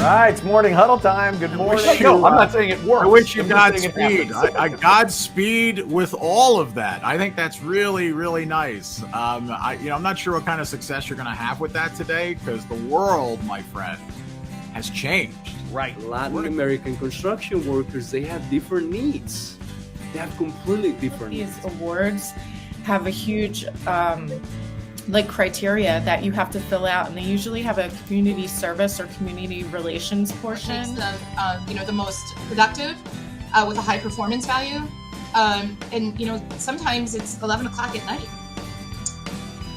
right, it's morning huddle time. Good morning. No, I'm not saying it works. I wish you I'm just saying it Godspeed. happens. Godspeed with all of that. I think that's really, really nice. I'm not sure what kind of success you're going to have with that today, because the world, my friend, has changed. Right. Latin American construction workers, they have different needs. They have completely different needs. These awards have a huge criteria that you have to fill out, and they usually have a community service or community relations portion. Makes them, the most productive with a high performance value, and sometimes it's 11 o'clock at night.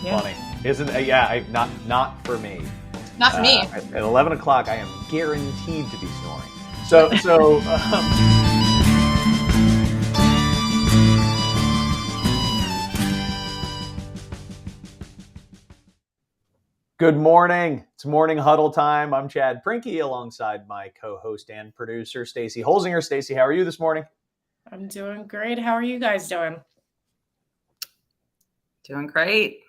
Yeah. Funny, isn't it? Yeah, not for me. Not for me. At 11 o'clock, I am guaranteed to be snoring. So. Good morning. It's morning huddle time. I'm Chad Prinky alongside my co-host and producer, Stacy Holzinger. Stacy, how are you this morning? I'm doing great. How are you guys doing? Doing great.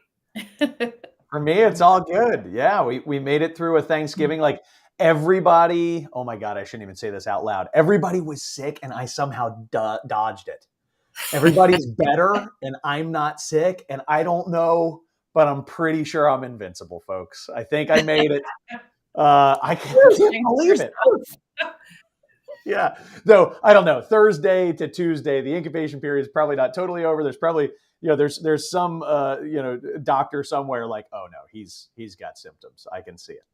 For me, it's all good. Yeah, we made it through a Thanksgiving. Like everybody, oh my God, I shouldn't even say this out loud. Everybody was sick and I somehow dodged it. Everybody's better and I'm not sick, and I don't know, but I'm pretty sure I'm invincible, folks. I think I made it. I can't believe it. Yeah. Though, I don't know. Thursday to Tuesday, the incubation period is probably not totally over. There's probably, there's some, doctor somewhere like, oh no, he's got symptoms. I can see it.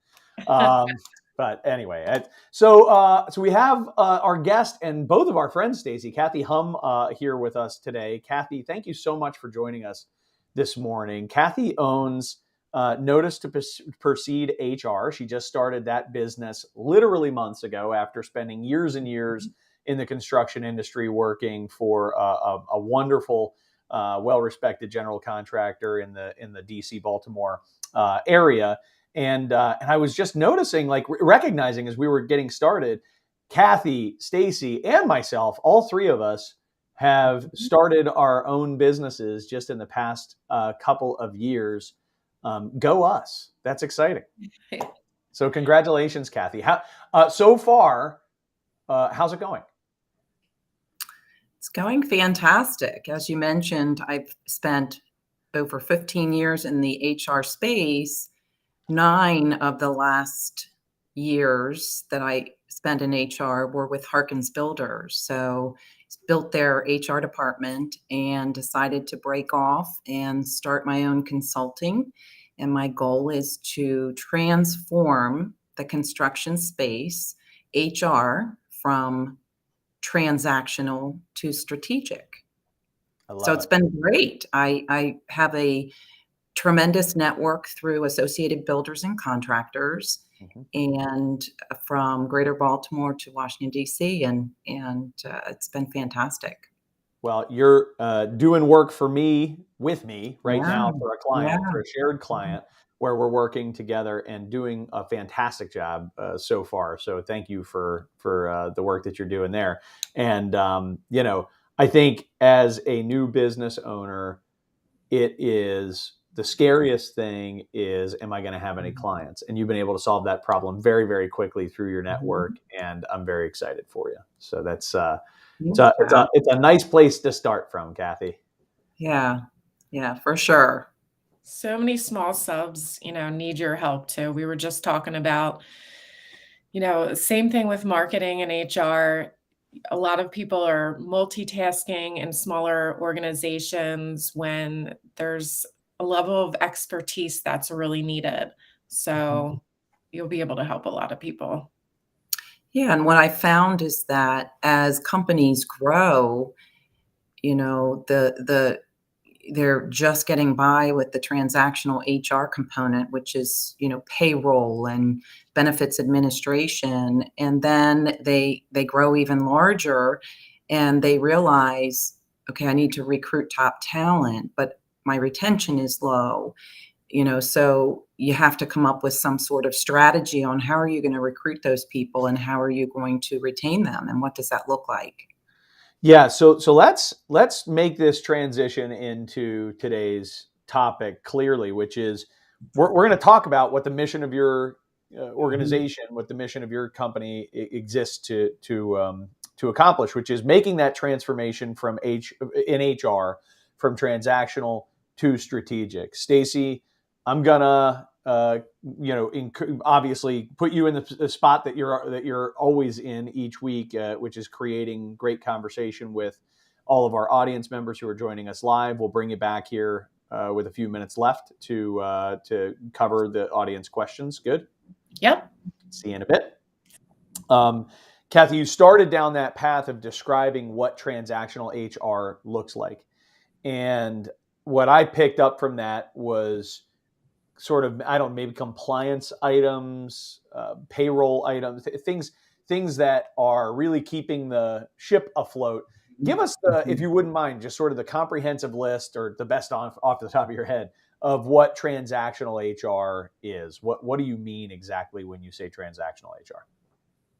But anyway, so we have our guest and both of our friends, Stacy, Kathy Humm, here with us today. Kathy, thank you so much for joining us this morning. Kathy owns Notice to Proceed HR. She just started that business literally months ago after spending years and years in the construction industry working for a wonderful, well-respected general contractor in the DC, Baltimore area. And I was just noticing, recognizing as we were getting started, Kathy, Stacy, and myself, all three of us have started our own businesses just in the past couple of years. Go us. That's exciting. So congratulations, Kathy. So far, how's it going? It's going fantastic. As you mentioned, I've spent over 15 years in the HR space. 9 of the last years that I spent in HR were with Harkins Builders. So built their HR department and decided to break off and start my own consulting. And my goal is to transform the construction space, HR, from transactional to strategic. So it's been great. I have a tremendous network through Associated Builders and Contractors, and from Greater Baltimore to Washington, D.C., and it's been fantastic. Well, you're doing work for me, with me right now for a client, for a shared client, where we're working together and doing a fantastic job so far. So thank you for the work that you're doing there. And, I think as a new business owner, it is the scariest thing is, am I going to have any clients? And you've been able to solve that problem very, very quickly through your network. And I'm very excited for you. So that's, it's a nice place to start from, Kathy. Yeah, for sure. So many small subs, need your help too. We were just talking about, same thing with marketing and HR. A lot of people are multitasking in smaller organizations when there's a level of expertise that's really needed. So you'll be able to help a lot of people. Yeah, and what I found is that as companies grow, they're just getting by with the transactional HR component, which is, payroll and benefits administration. And then they grow even larger and they realize, okay, I need to recruit top talent, but my retention is low. So you have to come up with some sort of strategy on how are you going to recruit those people and how are you going to retain them and what does that look like? Yeah, so let's make this transition into today's topic clearly, which is we're going to talk about what the mission of your organization, what the mission of your company exists to accomplish, which is making that transformation in HR from transactional to strategic. Stacy, I'm gonna obviously put you in the spot that you're always in each week, which is creating great conversation with all of our audience members who are joining us live. We'll bring you back here with a few minutes left to cover the audience questions. Good. Yep. See you in a bit. Kathy, you started down that path of describing what transactional HR looks like. And what I picked up from that was sort of, maybe compliance items, payroll items, things that are really keeping the ship afloat. Give us if you wouldn't mind, just sort of the comprehensive list, or the best off the top of your head, of what transactional HR is. What do you mean exactly when you say transactional HR?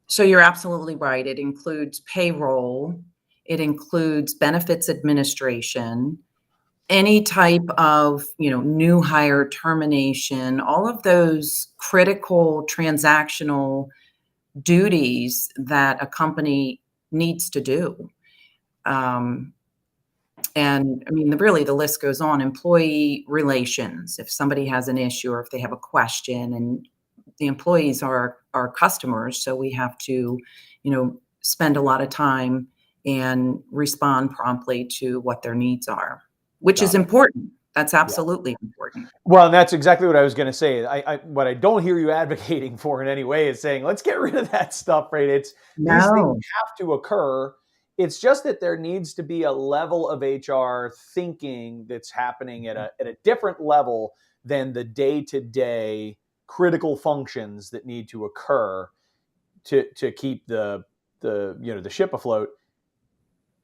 So you're absolutely right. It includes payroll. It includes benefits administration, any type of, new hire termination, all of those critical transactional duties that a company needs to do. And I mean, really, the list goes on. Employee relations, if somebody has an issue or if they have a question, and the employees are our customers, so we have to, spend a lot of time and respond promptly to what their needs are, which is important. That's absolutely important. Well, and that's exactly what I was going to say. What I don't hear you advocating for in any way is saying, let's get rid of that stuff, right? These things have to occur. It's just that there needs to be a level of HR thinking that's happening at a different level than the day-to-day critical functions that need to occur to keep the ship afloat.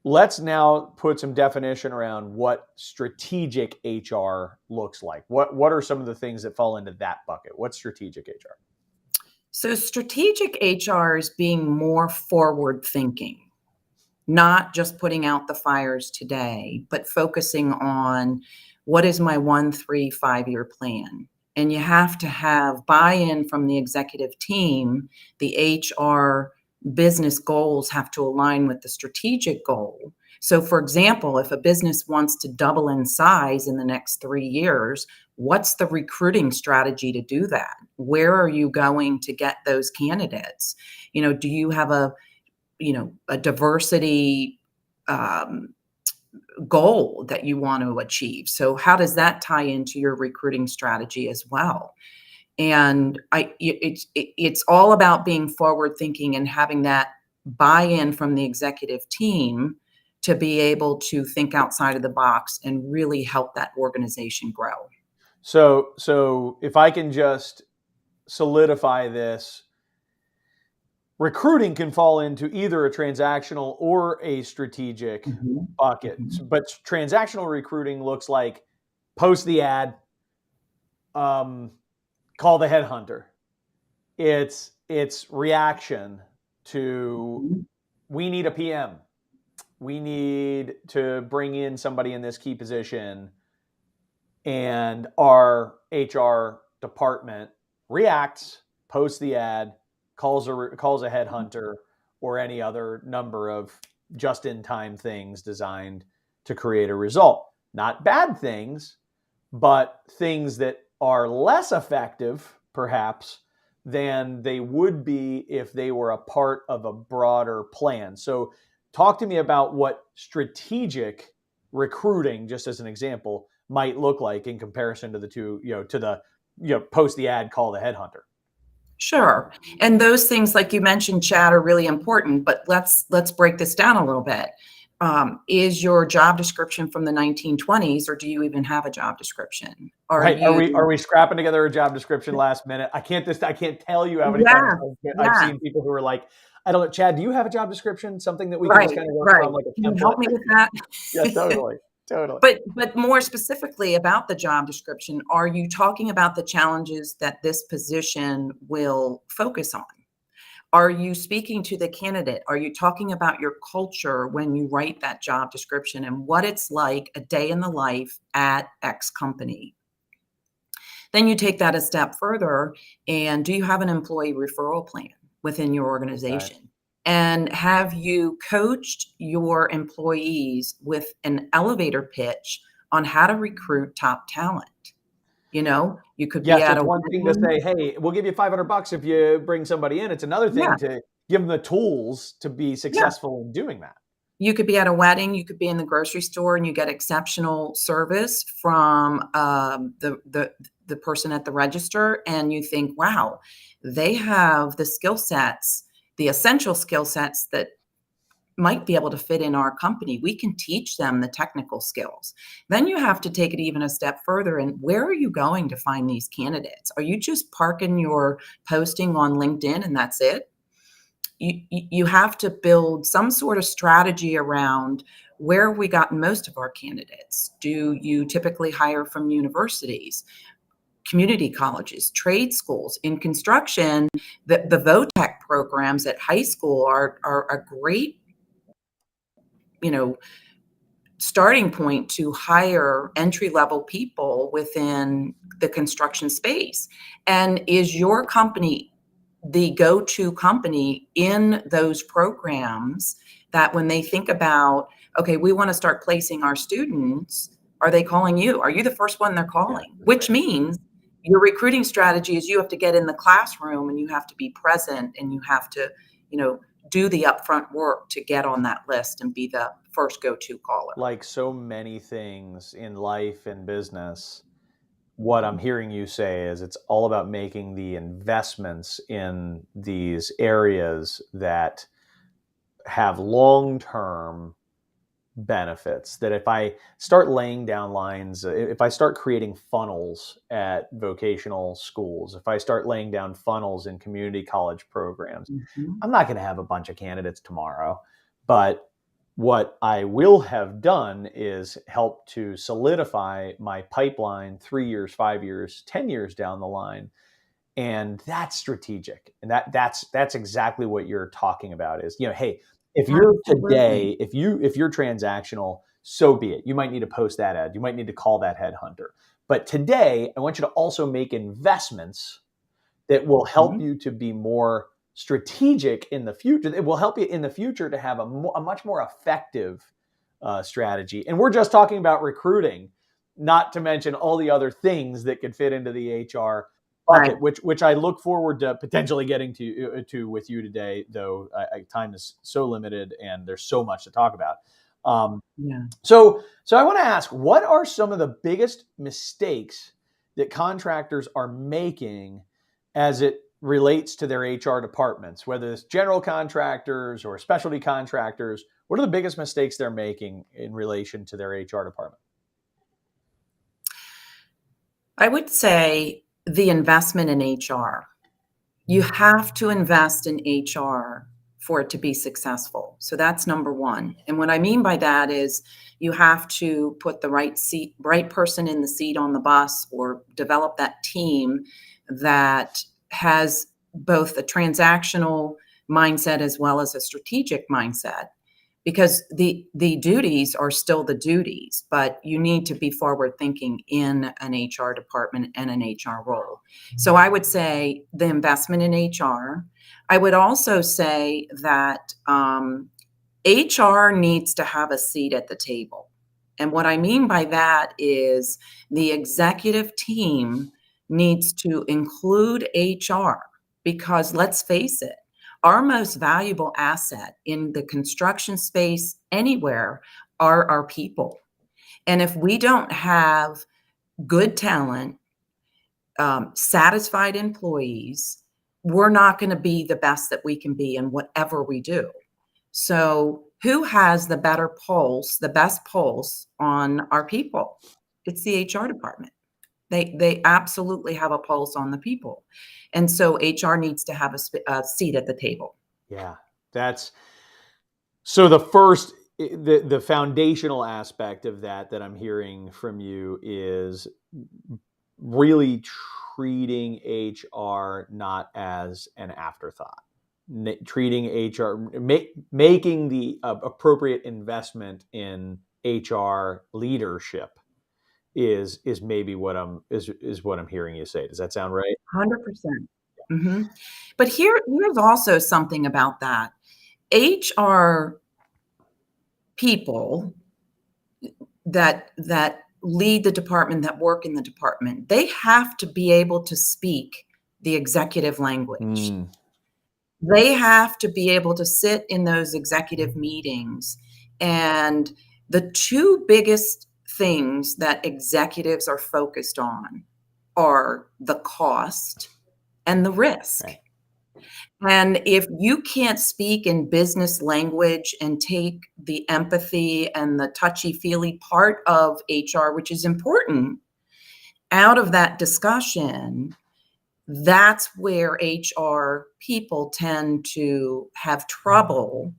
Let's now put some definition around what strategic HR looks like. What are some of the things that fall into that bucket? What's strategic HR? So strategic HR is being more forward thinking, not just putting out the fires today, but focusing on what is my 1, 3, 5-year plan. And you have to have buy-in from the executive team. The HR business goals have to align with the strategic goal. So for example, if a business wants to double in size in the next 3 years, what's the recruiting strategy to do that? Where are you going to get those candidates? Do you have a diversity goal that you want to achieve? So how does that tie into your recruiting strategy as well? And it's all about being forward thinking and having that buy-in from the executive team to be able to think outside of the box and really help that organization grow. So if I can just solidify this, recruiting can fall into either a transactional or a strategic bucket. But transactional recruiting looks like post the ad, call the headhunter. It's reaction to, we need a PM. We need to bring in somebody in this key position, and our HR department reacts, posts the ad, calls a headhunter, or any other number of just-in-time things designed to create a result. Not bad things, but things that are less effective, perhaps, than they would be if they were a part of a broader plan. So talk to me about what strategic recruiting, just as an example, might look like in comparison to the two, post the ad, call the headhunter. Sure. And those things, like you mentioned, Chad, are really important, but let's break this down a little bit. Is your job description from the 1920s, or do you even have a job description? Are we scrapping together a job description last minute? I can't tell you how many times I've seen people who are like, I don't know, Chad, do you have a job description? Something that we can just kind of work from, like a template? Can you help me with that? Yeah, totally. But more specifically about the job description, are you talking about the challenges that this position will focus on? Are you speaking to the candidate? Are you talking about your culture when you write that job description and what it's like a day in the life at X company? Then you take that a step further, and do you have an employee referral plan within your organization? And have you coached your employees with an elevator pitch on how to recruit top talent? You could be Yes, at it's a one thing to wedding. say, hey, we'll give you $500 if you bring somebody in. It's another Yeah. thing to give them the tools to be successful in doing that. You could be at a wedding, you could be in the grocery store, and you get exceptional service from the person at the register, and you think, wow, they have the skill sets, the essential skill sets that might be able to fit in our company. We can teach them the technical skills. Then you have to take it even a step further. And where are you going to find these candidates? Are you just parking your posting on LinkedIn and that's it? You have to build some sort of strategy around where we got most of our candidates. Do you typically hire from universities, community colleges, trade schools? In construction, the VOTEC programs at high school are a great starting point to hire entry-level people within the construction space. And is your company the go-to company in those programs, that when they think about, okay, we want to start placing our students, are they calling you? Are you the first one they're calling? Which means your recruiting strategy is you have to get in the classroom and you have to be present and you have to, do the upfront work to get on that list and be the first go-to caller. Like so many things in life and business, what I'm hearing you say is it's all about making the investments in these areas that have long-term benefits. That if I start laying down lines, if I start creating funnels at vocational schools, if I start laying down funnels in community college programs, I'm not going to have a bunch of candidates tomorrow. But what I will have done is help to solidify my pipeline 3 years, 5 years, 10 years down the line. And that's strategic. And that's exactly what you're talking about is, hey, if you're today, if you're transactional, so be it. You might need to post that ad. You might need to call that headhunter. But today, I want you to also make investments that will help you to be more strategic in the future. It will help you in the future to have a much more effective strategy. And we're just talking about recruiting, not to mention all the other things that could fit into the HR bucket, which I look forward to potentially getting to with you today, though time is so limited and there's so much to talk about. So I want to ask, what are some of the biggest mistakes that contractors are making as it relates to their HR departments, whether it's general contractors or specialty contractors? What are the biggest mistakes they're making in relation to their HR department? I would say the investment in HR. You have to invest in HR for it to be successful. So that's number one. And what I mean by that is you have to put the right person in the seat on the bus, or develop that team that has both a transactional mindset as well as a strategic mindset. Because the duties are still the duties, but you need to be forward thinking in an HR department and an HR role. So I would say the investment in HR. I would also say that HR needs to have a seat at the table. And what I mean by that is the executive team needs to include HR, because let's face it, our most valuable asset in the construction space anywhere are our people. And if we don't have good talent, satisfied employees, we're not going to be the best that we can be in whatever we do. So who has the best pulse on our people? It's the HR department. They absolutely have a pulse on the people. And so HR needs to have a seat at the table. Yeah, that's so the foundational aspect of that I'm hearing from you is really treating HR not as an afterthought, treating HR, making the appropriate investment in HR leadership is maybe what I'm hearing you say. Does that sound right? 100%. Mm-hmm. But here's also something about that. HR people that lead the department, that work in the department, they have to be able to speak the executive language. They have to be able to sit in those executive meetings. And the two biggest things that executives are focused on are the cost and the risk. Right. And if you can't speak in business language and take the empathy and the touchy-feely part of HR, which is important, out of that discussion, that's where HR people tend to have trouble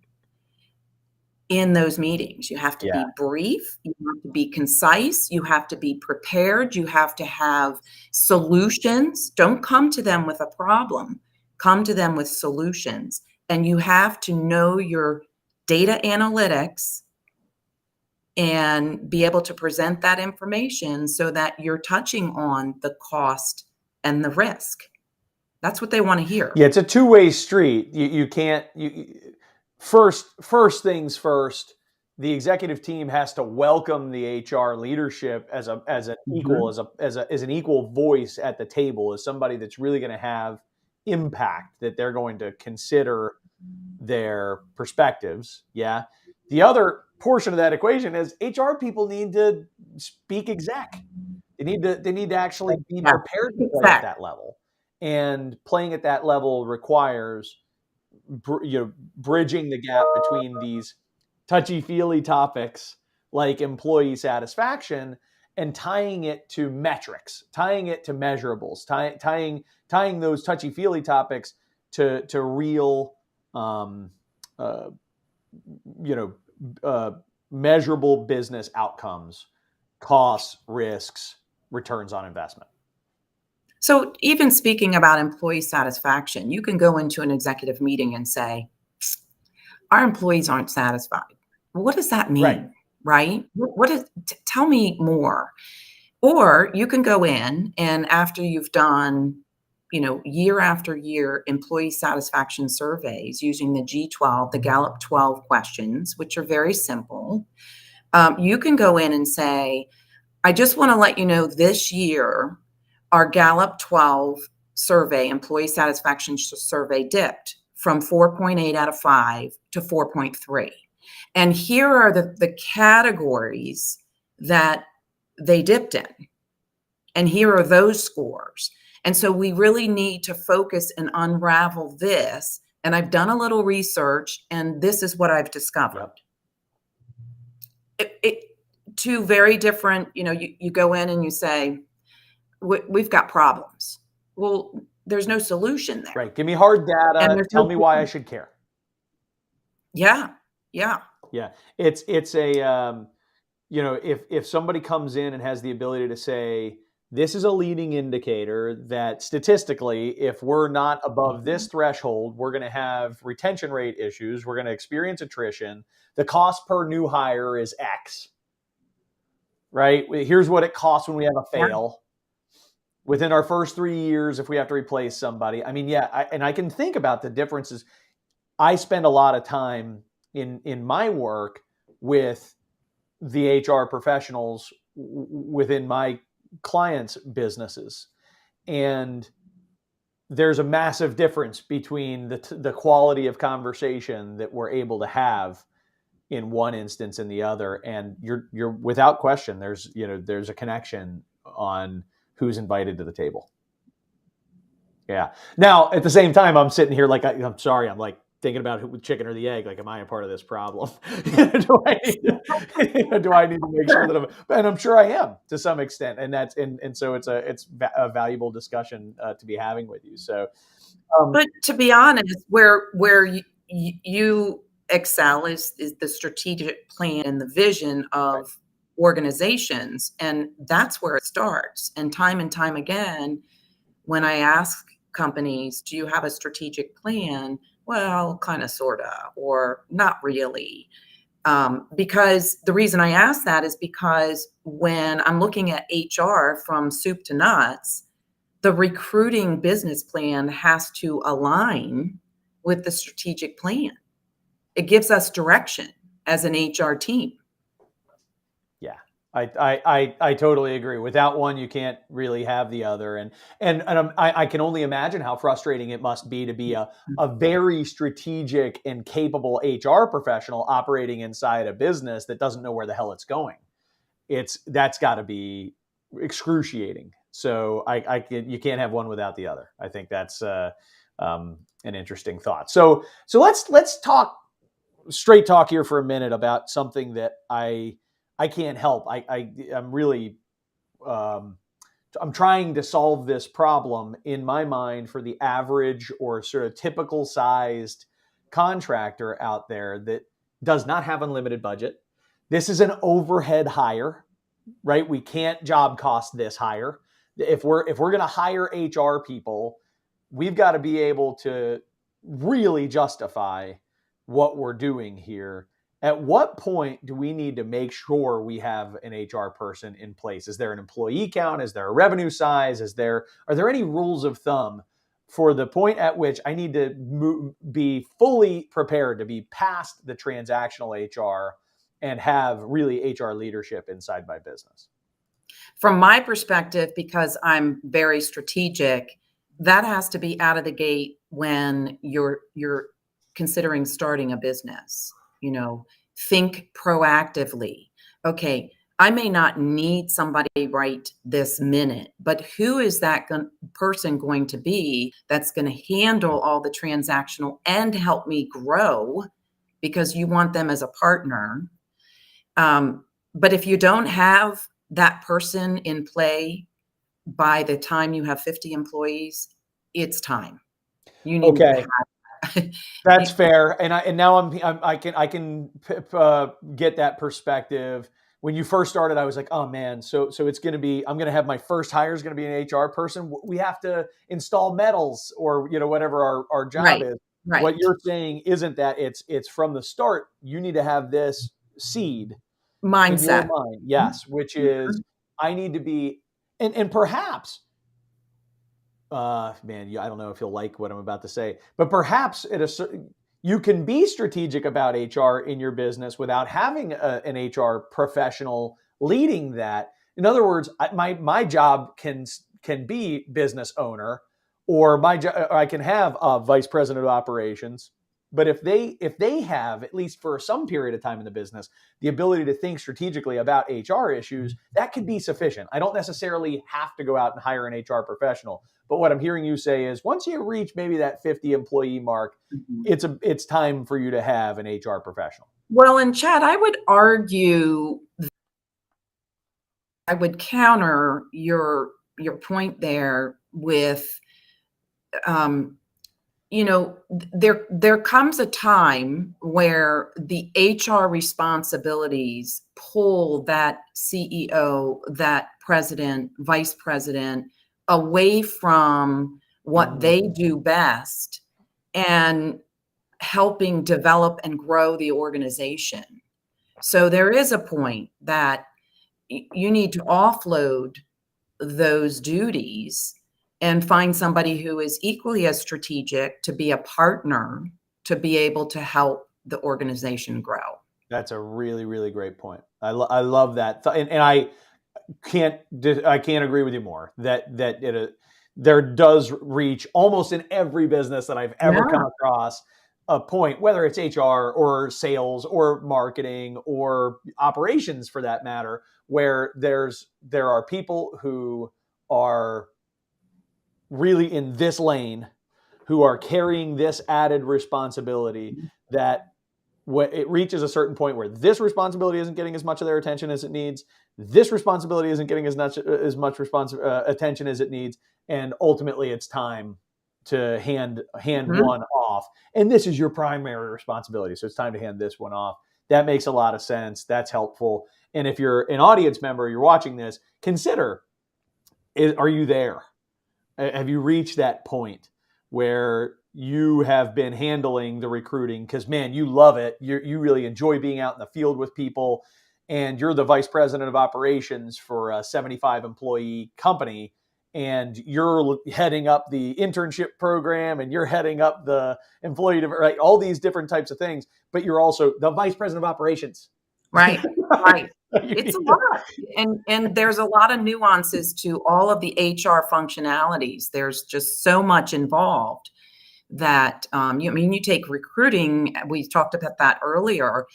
in those meetings. You have to be brief, you have to be concise, you have to be prepared, you have to have solutions. Don't come to them with a problem. Come to them with solutions. And you have to know your data analytics and be able to present that information so that you're touching on the cost and the risk. That's what they want to hear. Yeah, it's a two-way street. You can't. First things first. The executive team has to welcome the HR leadership as an equal, as an equal voice at the table, as somebody that's really going to have impact, that they're going to consider their perspectives. Yeah. The other portion of that equation is HR people need to speak exec. They need to actually be prepared to play at that level. And playing at that level requires, bridging the gap between these touchy-feely topics like employee satisfaction and tying it to metrics, tying it to measurables, tying those touchy-feely topics to real, measurable business outcomes, costs, risks, returns on investment. So even speaking about employee satisfaction, you can go into an executive meeting and say, our employees aren't satisfied. What does that mean? Right? Tell me more. Or you can go in and after you've done, year after year employee satisfaction surveys using the G12, the Gallup 12 questions, which are very simple. You can go in and say, I just want to let you know this year, our Gallup 12 survey, employee satisfaction survey, dipped from 4.8 out of 5 to 4.3. And here are the categories that they dipped in. And here are those scores. And so we really need to focus and unravel this. And I've done a little research, and this is what I've discovered. Two very different, you go in and you say, we've got problems. Well, there's no solution there. Right. Give me hard data. Tell me why I should care. Yeah. It's a, if somebody comes in and has the ability to say, this is a leading indicator that statistically, if we're not above this threshold, we're going to have retention rate issues. We're going to experience attrition. The cost per new hire is X. Right? Here's what it costs when we have a fail. Within our first 3 years, if we have to replace somebody. I mean, I can think about the differences. I spend a lot of time in my work with the HR professionals within my clients' businesses. And there's a massive difference between the quality of conversation that we're able to have in one instance and the other. And you're without question, there's a connection on who's invited to the table. Yeah. Now, at the same time, I'm sitting here like, I'm sorry, I'm like thinking about who, chicken or the egg. Like, am I a part of this problem? do I need to make sure that I'm sure I am to some extent. And so it's a valuable discussion to be having with you. So, but to be honest, where you excel is the strategic plan and the vision of organizations. And that's where it starts. And time again, when I ask companies, do you have a strategic plan? Well, kind of, sort of, or not really. Because the reason I ask that is because when I'm looking at HR from soup to nuts, the recruiting business plan has to align with the strategic plan. It gives us direction as an HR team. Yeah, I totally agree. Without one, you can't really have the other. I can only imagine how frustrating it must be to be a very strategic and capable HR professional operating inside a business that doesn't know where the hell it's going. That's got to be excruciating. So you can't have one without the other. I think that's an interesting thought. So let's talk straight talk here for a minute about something that I can't help. I'm really I'm trying to solve this problem in my mind for the average or sort of typical sized contractor out there that does not have unlimited budget. This is an overhead hire, right? We can't job cost this hire. If we're going to hire HR people, we've got to be able to really justify what we're doing here. At what point do we need to make sure we have an HR person in place? Is there an employee count? Is there a revenue size? Are there any rules of thumb for the point at which I need to be fully prepared to be past the transactional HR and have really HR leadership inside my business? From my perspective, because I'm very strategic, that has to be out of the gate when you're considering starting a business. Think proactively. Okay, I may not need somebody right this minute, but who is that person going to be that's going to handle all the transactional and help me grow, because you want them as a partner. But if you don't have that person in play by the time you have 50 employees, it's time. You need to have That's fair, and now I can get that perspective. When you first started, I was like, oh man, so it's going to be, I'm going to have my first hire is going to be an HR person. We have to install metals or whatever our job is. Right. What you're saying isn't that. It's from the start. You need to have this seed mindset in your mind, yes, which is I need to be, and perhaps. Man, I don't know if you'll like what I'm about to say, but perhaps you can be strategic about HR in your business without having an HR professional leading that. In other words, my job can be business owner, or I can have a vice president of operations. But if they have, at least for some period of time in the business, the ability to think strategically about HR issues, that could be sufficient. I don't necessarily have to go out and hire an HR professional. But what I'm hearing you say is once you reach maybe that 50 employee mark, it's time for you to have an HR professional. Well, and Chad, I would argue, I would counter your point there with, there comes a time where the HR responsibilities pull that CEO, that president, vice president away from what they do best and helping develop and grow the organization. So there is a point that you need to offload those duties and find somebody who is equally as strategic to be a partner to be able to help the organization grow. That's a really, really great point. I love that. And I can't agree with you more that there does reach almost in every business that I've ever come across a point, whether it's HR or sales or marketing or operations for that matter, where there are people who are really in this lane, who are carrying this added responsibility, that when it reaches a certain point where this responsibility isn't getting as much of their attention as it needs, this responsibility isn't getting as much attention as it needs, and ultimately it's time to hand one off. And this is your primary responsibility, so it's time to hand this one off. That makes a lot of sense. That's helpful. And if you're an audience member, you're watching this, consider, are you there? Have you reached that point where you have been handling the recruiting because, man, you love it. You really enjoy being out in the field with people, and you're the vice president of operations for a 75 employee company, and you're heading up the internship program, and you're heading up the employee, right? All these different types of things, but you're also the vice president of operations. Right. Right. It's a lot. And there's a lot of nuances to all of the HR functionalities. There's just so much involved that you take recruiting, we talked about that earlier,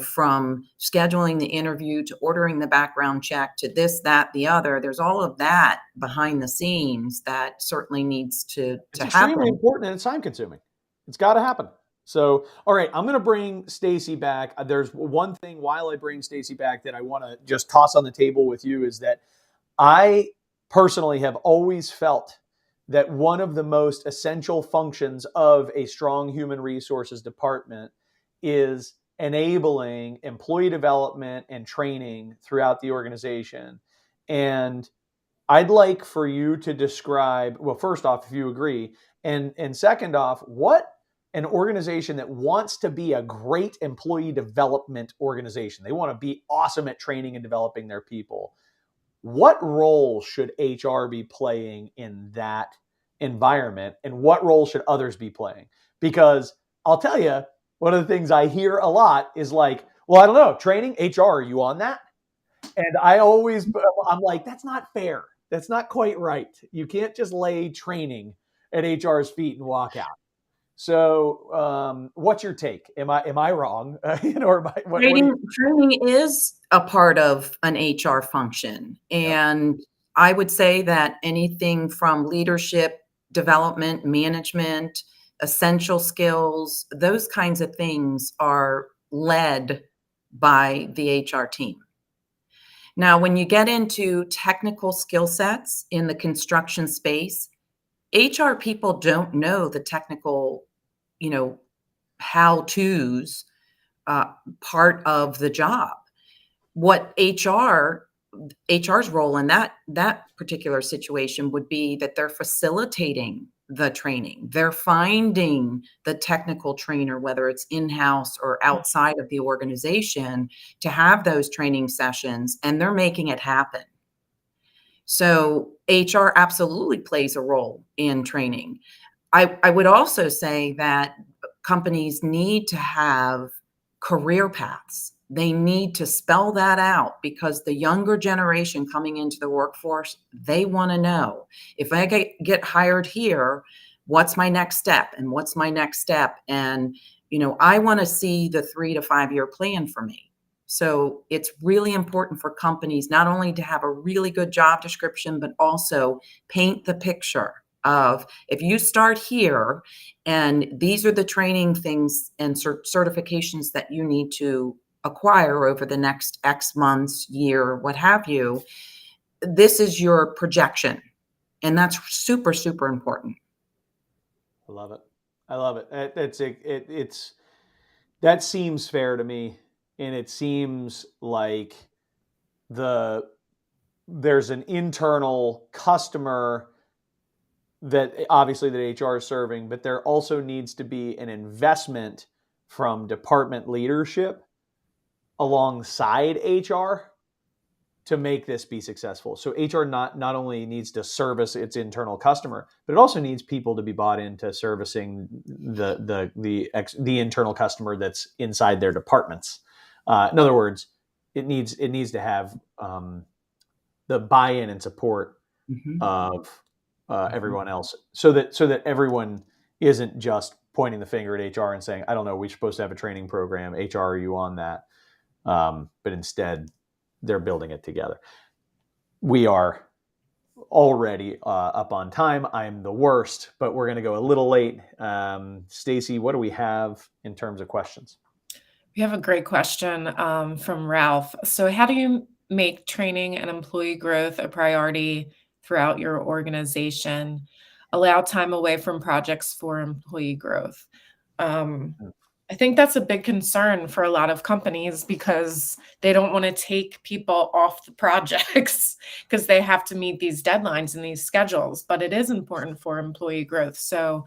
from scheduling the interview to ordering the background check to this, that, the other. There's all of that behind the scenes that certainly needs to extremely happen. important, and it's time consuming. It's got to happen. So, all right, I'm going to bring Stacy back. There's one thing while I bring Stacy back that I want to just toss on the table with you is that I personally have always felt that one of the most essential functions of a strong human resources department is enabling employee development and training throughout the organization. And I'd like for you to describe, well, first off, if you agree, and second off, what an organization that wants to be a great employee development organization, they want to be awesome at training and developing their people. What role should HR be playing in that environment, and what role should others be playing? Because I'll tell you, one of the things I hear a lot is like, well, I don't know, training, HR, are you on that? And I'm like, that's not fair. That's not quite right. You can't just lay training at HR's feet and walk out. So, what's your take? Am I wrong? Training is a part of an HR function, and I would say that anything from leadership, development, management, essential skills, those kinds of things are led by the HR team. Now, when you get into technical skill sets in the construction space, HR people don't know the technical, how-tos part of the job. What HR's role in that particular situation would be that they're facilitating the training. They're finding the technical trainer, whether it's in-house or outside of the organization, to have those training sessions, and they're making it happen. So HR absolutely plays a role in training. I would also say that companies need to have career paths. They need to spell that out, because the younger generation coming into the workforce, they want to know, if I get hired here, what's my next step, and what's my next step? And, I want to see the 3 to 5 year plan for me. So it's really important for companies not only to have a really good job description, but also paint the picture of, if you start here and these are the training things and certifications that you need to acquire over the next X months, year, what have you, this is your projection. And that's super, super important. I love it. I love it. It's that seems fair to me. And it seems like there's an internal customer that obviously that HR is serving, but there also needs to be an investment from department leadership alongside HR to make this be successful. So HR not only needs to service its internal customer, but it also needs people to be bought into servicing the internal customer that's inside their departments. In other words, it needs to have the buy-in and support of everyone else, so that everyone isn't just pointing the finger at HR and saying, I don't know, we're supposed to have a training program. HR, are you on that? But instead, they're building it together. We are already up on time. I'm the worst, but we're going to go a little late. Stacy, what do we have in terms of questions? We have a great question from Ralph. So how do you make training and employee growth a priority throughout your organization? Allow time away from projects for employee growth. I think that's a big concern for a lot of companies, because they don't want to take people off the projects because they have to meet these deadlines and these schedules, but it is important for employee growth. So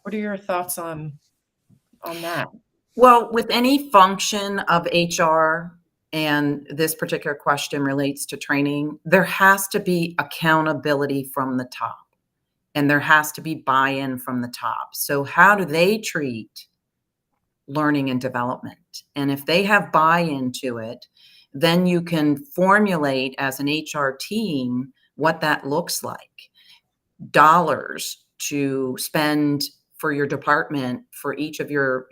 What are your thoughts on that? Well, with any function of HR, and this particular question relates to training, there has to be accountability from the top and there has to be buy-in from the top. So how do they treat learning and development? And if they have buy-in to it, then you can formulate as an HR team what that looks like. Dollars to spend for your department, for each of your,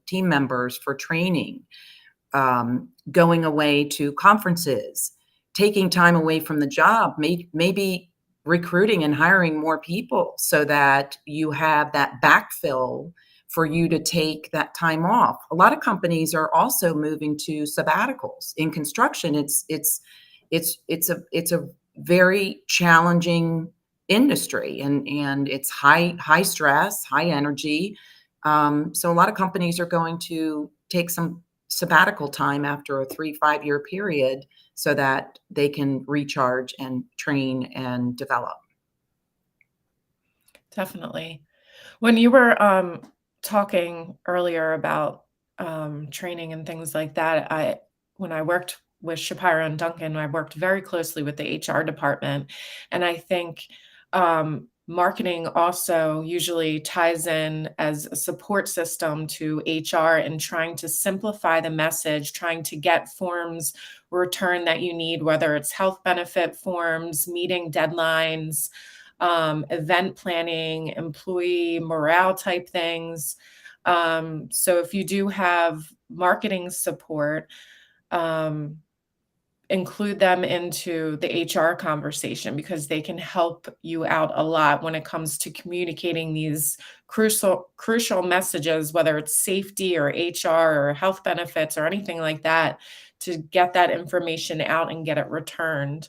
team members, for training, going away to conferences, taking time away from the job, maybe recruiting and hiring more people so that you have that backfill for you to take that time off. A lot of companies are also moving to sabbaticals. In construction, it's a very challenging industry, and it's high stress, high energy. So a lot of companies are going to take some sabbatical time after a 3-5 year period so that they can recharge and train and develop. Definitely. When you were talking earlier about training and things like that, when I worked with Shapiro and Duncan, I worked very closely with the HR department, and I think marketing also usually ties in as a support system to HR and trying to simplify the message, trying to get forms returned that you need, whether it's health benefit forms, meeting deadlines, event planning, employee morale type things. So if you do have marketing support, include them into the HR conversation because they can help you out a lot when it comes to communicating these crucial messages, whether it's safety or HR or health benefits or anything like that, to get that information out and get it returned.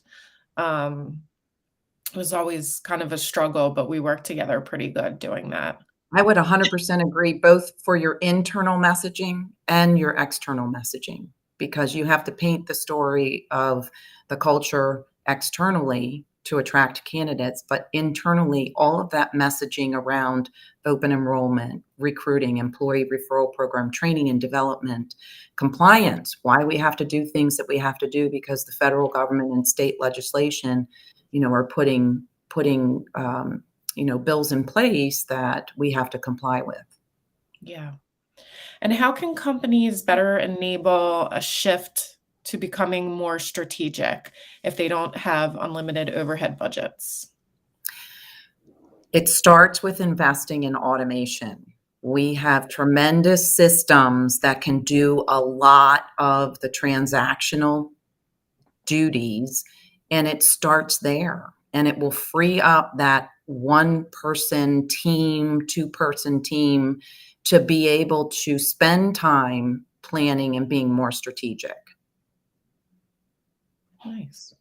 It was always kind of a struggle, but we worked together pretty good doing that. I would 100% agree, both for your internal messaging and your external messaging, because you have to paint the story of the culture externally to attract candidates, but internally, all of that messaging around open enrollment, recruiting, employee referral program, training and development, compliance, why we have to do things that we have to do because the federal government and state legislation, are putting bills in place that we have to comply with. Yeah. And how can companies better enable a shift to becoming more strategic if they don't have unlimited overhead budgets? It starts with investing in automation. We have tremendous systems that can do a lot of the transactional duties, and it starts there. And it will free up that one-person team, two-person team to be able to spend time planning and being more strategic. Nice.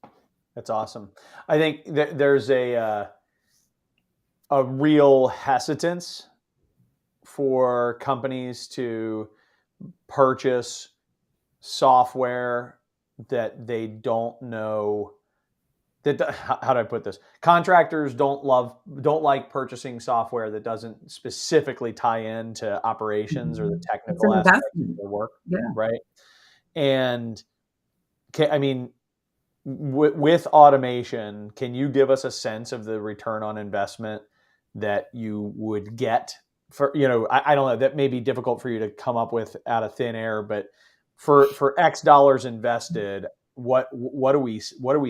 That's awesome. I think there's a real hesitance for companies to purchase software that they don't know. How do I put this? Contractors don't like purchasing software that doesn't specifically tie into operations or the technical aspects of their work, right? And with automation, can you give us a sense of the return on investment that you would get for, I don't know, that may be difficult for you to come up with out of thin air, but for X dollars invested, what are we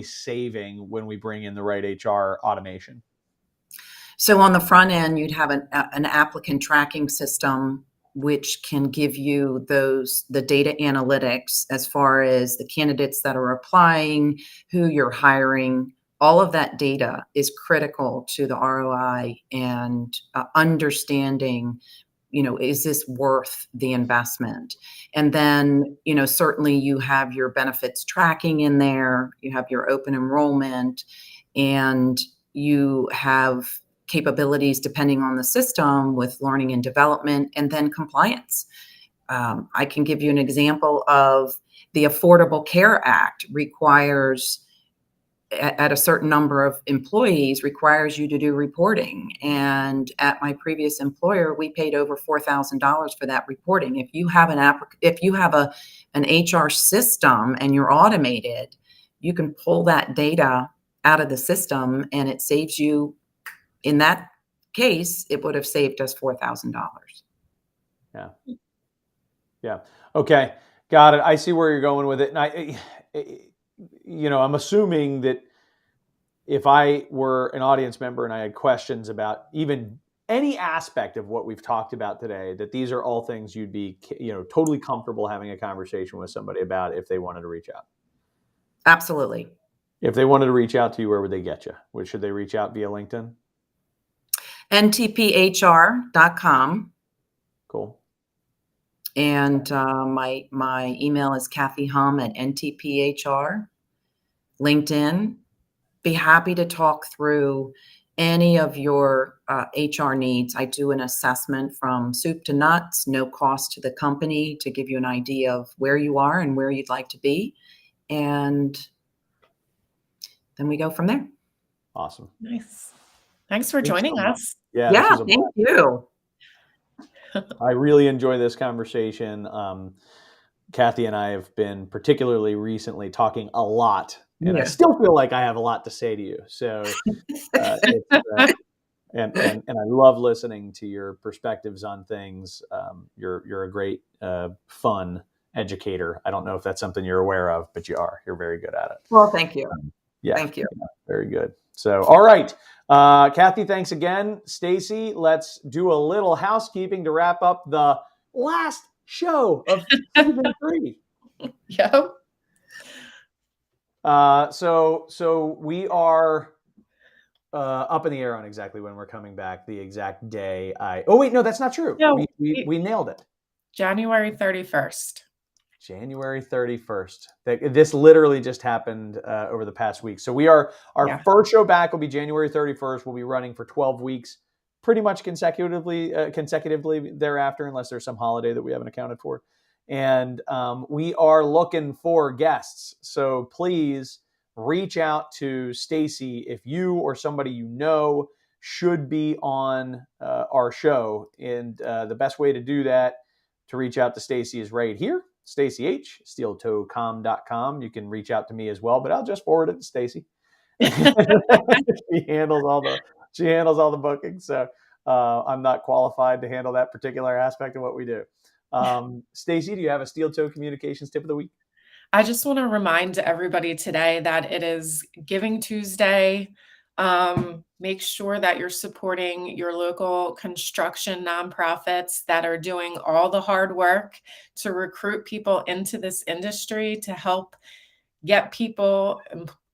saving when we bring in the right HR automation? So on the front end, you'd have an applicant tracking system, which can give you the data analytics as far as the candidates that are applying, who you're hiring. All of that data is critical to the ROI and understanding, is this worth the investment? And then, certainly you have your benefits tracking in there, you have your open enrollment, and you have capabilities depending on the system with learning and development, and then compliance. I can give you an example of the Affordable Care Act requires at a certain number of employees requires you to do reporting. And at my previous employer, we paid over $4,000 for that reporting. If you have an HR system and you're automated, you can pull that data out of the system, and it saves you. In that case, it would have saved us $4,000. Yeah. Yeah. Okay. Got it. I see where you're going with it. And I'm assuming that if I were an audience member and I had questions about even any aspect of what we've talked about today, that these are all things you'd be, totally comfortable having a conversation with somebody about if they wanted to reach out. Absolutely. If they wanted to reach out to you, where would they get you? Should they reach out via LinkedIn? ntphr.com. Cool. And my email is Kathy Humm at NTP HR. LinkedIn. Be happy to talk through any of your HR needs. I do an assessment from soup to nuts, no cost to the company, to give you an idea of where you are and where you'd like to be. And then we go from there. Awesome. Nice. Thanks for joining us. Yeah, Yeah, thank you. I really enjoy this conversation. Kathy and I have been particularly recently talking a lot, and I still feel like I have a lot to say to you. So, and I love listening to your perspectives on things. You're a great, fun educator. I don't know if that's something you're aware of, but you are. You're very good at it. Well, thank you. Thank you. Yeah, very good. So, all right. Kathy, thanks again. Stacy, let's do a little housekeeping to wrap up the last show of season 3. Yep. So we are up in the air on exactly when we're coming back, the exact day. Oh wait, no, that's not true. No, we nailed it. January 31st. January 31st. This literally just happened over the past week. So our first show back will be January 31st. We'll be running for 12 weeks, pretty much consecutively thereafter, unless there's some holiday that we haven't accounted for. And we are looking for guests. So please reach out to Stacy if you or somebody you know should be on our show. And the best way to do that, to reach out to Stacy, is right here. Stacy H, steeltoecom.com. You can reach out to me as well, but I'll just forward it to Stacy. She handles all the bookings. So I'm not qualified to handle that particular aspect of what we do. Stacy, do you have a Steel Toe Communications tip of the week? I just want to remind everybody today that it is Giving Tuesday. Make sure that you're supporting your local construction nonprofits that are doing all the hard work to recruit people into this industry, to help get people,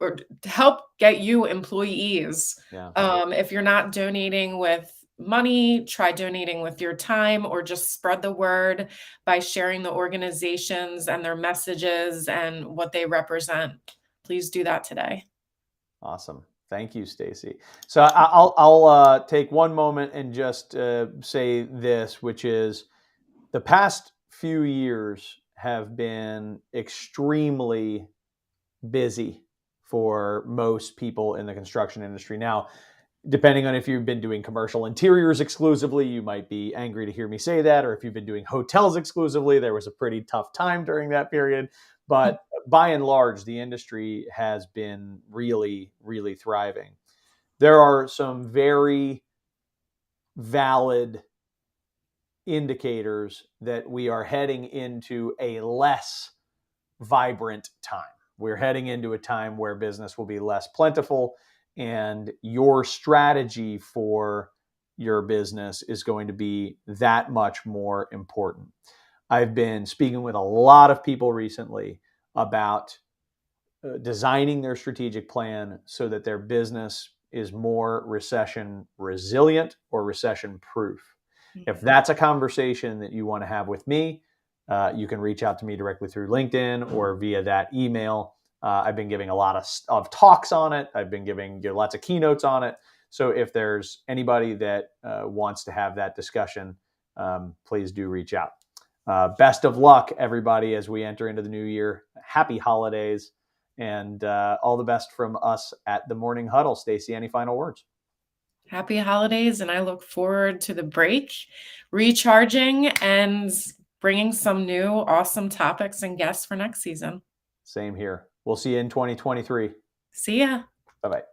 or to help get you employees. Yeah. If you're not donating with money, try donating with your time, or just spread the word by sharing the organizations and their messages and what they represent. Please do that today. Awesome. Thank you, Stacy. So I'll take one moment and just say this, which is the past few years have been extremely busy for most people in the construction industry. Now, depending on if you've been doing commercial interiors exclusively, you might be angry to hear me say that. Or if you've been doing hotels exclusively, there was a pretty tough time during that period. But by and large, the industry has been really, really thriving. There are some very valid indicators that we are heading into a less vibrant time. We're heading into a time where business will be less plentiful, and your strategy for your business is going to be that much more important. I've been speaking with a lot of people recently about designing their strategic plan so that their business is more recession resilient or recession proof. Mm-hmm. If that's a conversation that you want to have with me, you can reach out to me directly through LinkedIn or via that email. I've been giving a lot of talks on it. I've been giving lots of keynotes on it. So if there's anybody that wants to have that discussion, please do reach out. Best of luck, everybody, as we enter into the new year. Happy holidays. And all the best from us at the Morning Huddle. Stacey, any final words? Happy holidays, and I look forward to the break, recharging, and bringing some new awesome topics and guests for next season. Same here. We'll see you in 2023. See ya. Bye-bye.